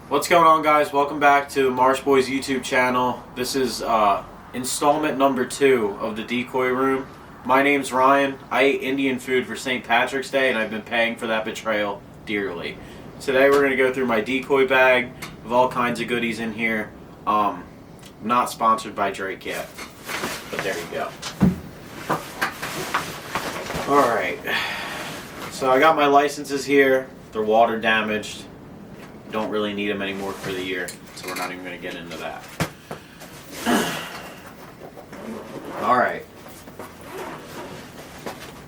What's going on, guys? Welcome back to Marsh Boys YouTube channel. This is installment number 2 of the Decoy Room. My name's Ryan. I ate Indian food for St. Patrick's Day and I've been paying for that betrayal dearly. Today we're going to go through my decoy bag with all kinds of goodies in here. Not sponsored by Drake yet, but there you go. Alright, so I got my licenses here. They're water damaged. Don't really need them anymore for the year, so we're not even going to get into that. Alright.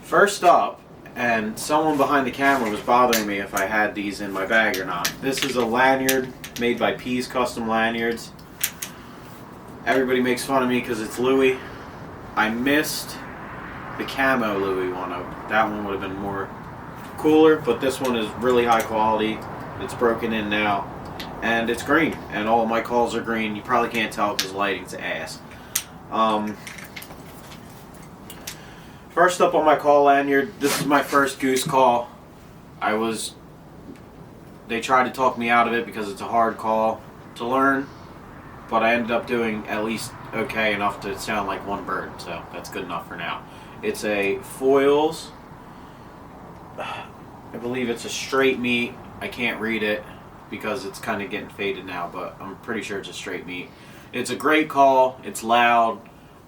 First up, and someone behind the camera was bothering me if I had these in my bag or not. This is a lanyard made by P's Custom Lanyards. Everybody makes fun of me because it's Louis. I missed the camo Louis one. That one would have been more cooler, but this one is really high quality. It's broken in now, and it's green, and all of my calls are green. You probably can't tell because lighting's ass. First up on my call lanyard, this is my first goose call. They tried to talk me out of it because it's a hard call to learn, but I ended up doing at least okay enough to sound like one bird, so that's good enough for now. It's a foils. I believe it's a straight meat. I can't read it because it's kind of getting faded now, but I'm pretty sure it's a straight meat. It's a great call. It's loud.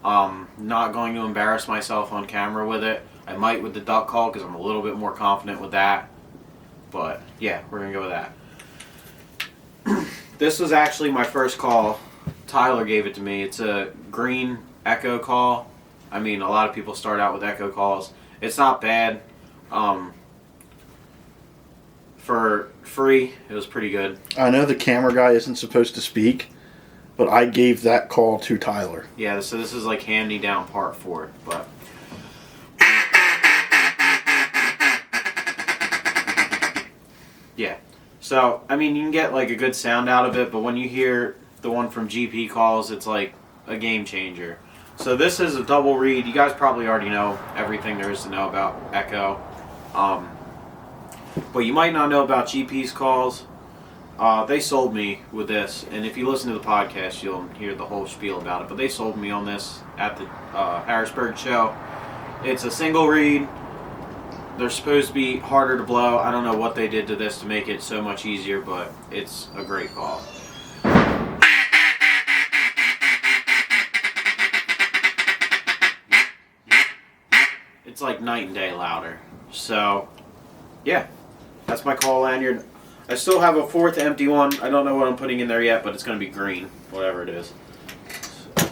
Not going to embarrass myself on camera with it. I might with the duck call because I'm a little bit more confident with that. But yeah, we're going to go with that. This was actually my first call. Tyler gave it to me. It's a green echo call. I mean, a lot of people start out with echo calls. It's not bad. For free, it was pretty good. I know the camera guy isn't supposed to speak, but I gave that call to Tyler. Yeah, so this is like handy down part 4, but yeah. So, I mean, you can get like a good sound out of it, but when you hear the one from GP calls, it's like a game changer. So this is a double reed. You guys probably already know everything there is to know about echo. But you might not know about GP's calls. They sold me with this, and if you listen to the podcast, you'll hear the whole spiel about it. But they sold me on this at the Harrisburg show. It's a single reed. They're supposed to be harder to blow. I don't know what they did to this to make it so much easier, but it's a great call. It's like night and day louder. So, yeah. That's my call lanyard. I still have a 4th empty one. I don't know what I'm putting in there yet, but it's going to be green, whatever it is. So,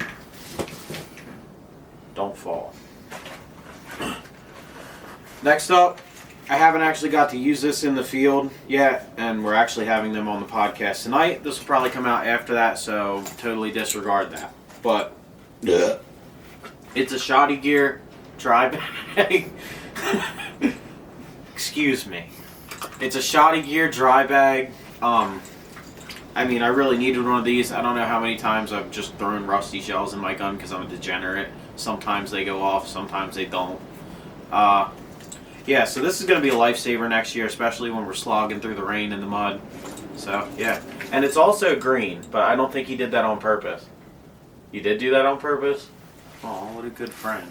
don't fall. Next up, I haven't actually got to use this in the field yet, and we're actually having them on the podcast tonight. This will probably come out after that, so totally disregard that. But yeah, it's a shoddy gear dry bag. Excuse me. It's a shoddy gear dry bag. I mean, I really needed one of these. I don't know how many times I've just thrown rusty shells in my gun because I'm a degenerate. Sometimes they go off, sometimes they don't. Yeah, so this is going to be a lifesaver next year, especially when we're slogging through the rain and the mud. So, yeah. And it's also green, but I don't think he did that on purpose. You did do that on purpose? Oh, what a good friend.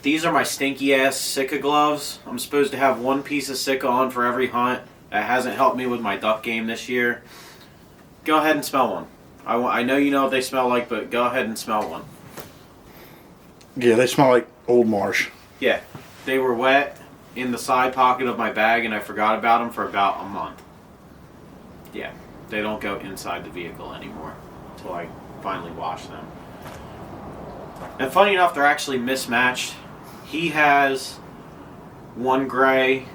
These are my stinky ass Sika gloves. I'm supposed to have one piece of Sika on for every hunt. That hasn't helped me with my duck game this year. Go ahead and smell one. I know you know what they smell like, but go ahead and smell one. Yeah, they smell like Old Marsh. Yeah, they were wet in the side pocket of my bag, and I forgot about them for about a month. Yeah, they don't go inside the vehicle anymore until I finally wash them. And funny enough, they're actually mismatched. He has one gray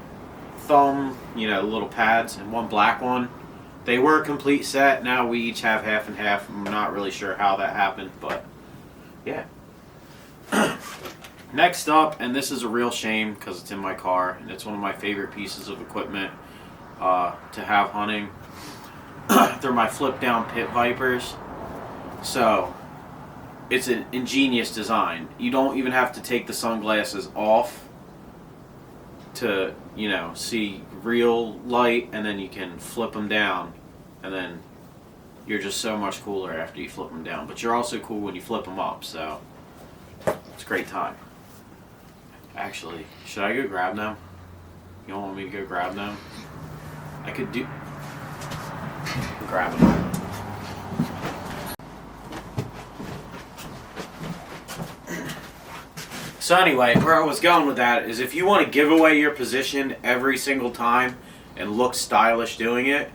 thumb, little pads, and one black one. They were a complete set. Now we each have half and half. I'm not really sure how that happened, but yeah. Next up, and this is a real shame because it's in my car, and it's one of my favorite pieces of equipment to have hunting. They're my flip-down pit vipers. So, it's an ingenious design. You don't even have to take the sunglasses off to you know, see real light, and then you can flip them down, and then you're just so much cooler after you flip them down. But you're also cool when you flip them up, so it's a great time. Actually, should I go grab them? You don't want me to go grab them? I could do... grab them. So anyway, where I was going with that is if you want to give away your position every single time and look stylish doing it,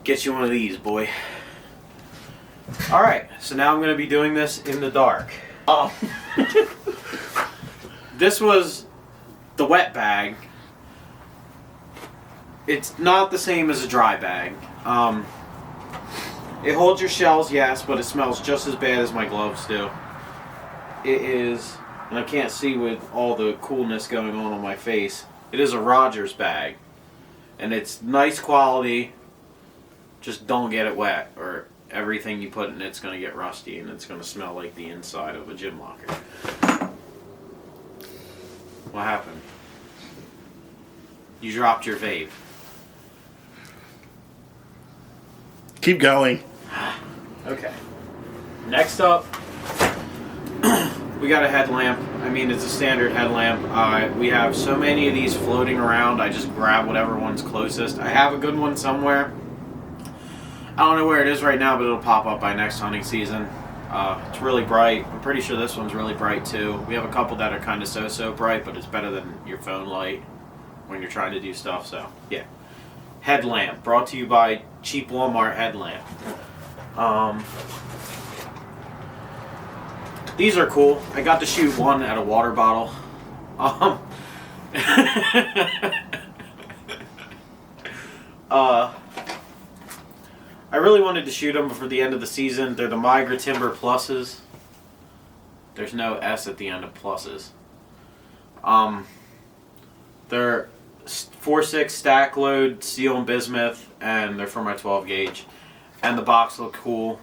get you one of these, boy. Alright, so now I'm going to be doing this in the dark. This was the wet bag. It's not the same as a dry bag. It holds your shells, yes, but it smells just as bad as my gloves do. It is, and I can't see with all the coolness going on my face, it is a Rogers bag. And it's nice quality, just don't get it wet, or everything you put in it's going to get rusty and it's going to smell like the inside of a gym locker. What happened? You dropped your vape. Keep going. Okay. Next up, we got a headlamp. I mean, it's a standard headlamp. We have so many of these floating around, I just grab whatever one's closest. I have a good one somewhere. I don't know where it is right now, but it'll pop up by next hunting season. It's really bright. I'm pretty sure this one's really bright too. We have a couple that are kind of so bright, but it's better than your phone light when you're trying to do stuff, so yeah. Headlamp, brought to you by Cheap Walmart Headlamp. These are cool. I got to shoot one at a water bottle. I really wanted to shoot them before the end of the season. They're the Migra Timber Pluses. There's no S at the end of pluses. They're 4.6 stack load, steel and bismuth, and they're for my 12 gauge. And the box looked cool,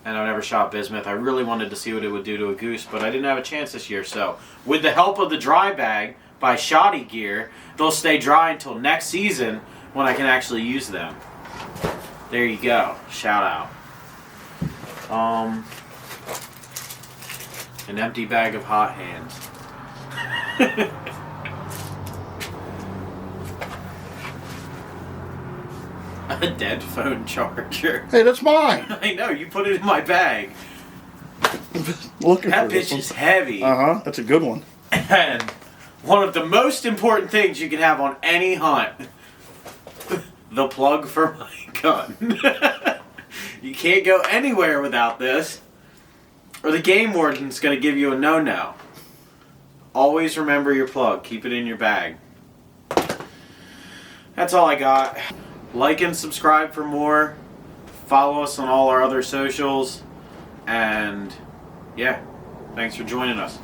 and I've never shot bismuth. I really wanted to see what it would do to a goose, but I didn't have a chance this year. So, with the help of the dry bag by Shoddy Gear, they'll stay dry until next season when I can actually use them. There you go. Shout out. An empty bag of hot hands. A dead phone charger. Hey, that's mine. I know, you put it in my bag. Looking That for this bitch is one. heavy. That's a good one. And one of the most important things you can have on any hunt, the plug for my gun. You can't go anywhere without this, or the game warden's going to give you a no-no. Always remember your plug. Keep it in your bag. That's all I got. Like and subscribe for more. Follow us on all our other socials. And yeah, thanks for joining us.